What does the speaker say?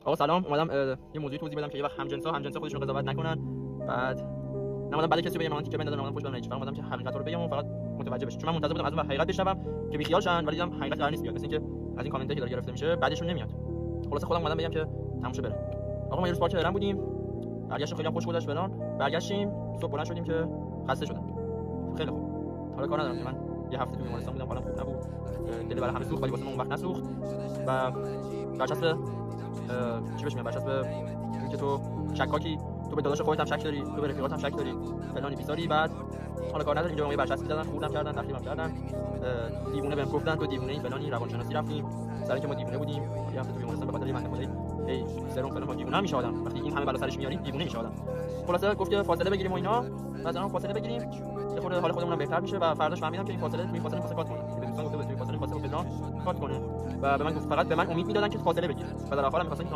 آقا سلام، اومدم یه موضوعی توضیح بدم که یه وقت همجنسا خودشون قضاوت نکنن. بعد نمیدونم بعد کسی بگم من تیکه بندازم، پشت بدم، فقط اومدم که حقیقت رو بگم و فقط متوجه بشید، چون من منتظر بودم از اون حقیقت بشنوم که بیخیال شن، ولی دیدم حقیقت قرار نیست بیاد، مثل اینکه از این کامنتایی که داره گرفته میشه بعدشون نمیاد. خلاص خودم اومدم بگم که تموم بره. آقا ما یه روز پارک هرم بودیم، برگشتیم خیلی خوش گذشت فلان، برگشتیم صبح بلند شدیم که خسته شدم. خیلی خوب، حالا کار ندارم که من یه هفته تو بیمارستان بودم، حالم خوب نبود، دل برای همه سوخت ولی واسه من اون وقت نسوخت و برچسب چی بهش میگن، برچسب اینکه تو شکاکی، تو به داداش خودت هم شک داری، تو به رفیقات هم شک داری، فلانی بیساری. بعد حالا کار نداره، اینجا ما یه برچسب می‌زدن، خوردم کردن، تخریبم کردن، دیوونه بهم گفتن تو دیوونه‌ای فلانی، روانشناسی رفتیم سر اینکه ما دیوونه بودیم، یه هفته تو بیمارستان به خاطر این بنده خدایی سرم فلان، ما دیوونه میشه آدم وقتی این همه بلا سرش میاریم، دیوونه میشه آدم. خلاصه گفت که فاصله بگیریم و اینا، مثلا فاصله بگیریم یه خورده حال خودمون بهتر میشه و فرداش فهمیدم که این فاصله کات کنه. به دوستان گفته بود توی فاصله فلان کات کنه و به من گفت فقط به من امید میدادن که فاصله بگیرم و در آخر می‌خواستن که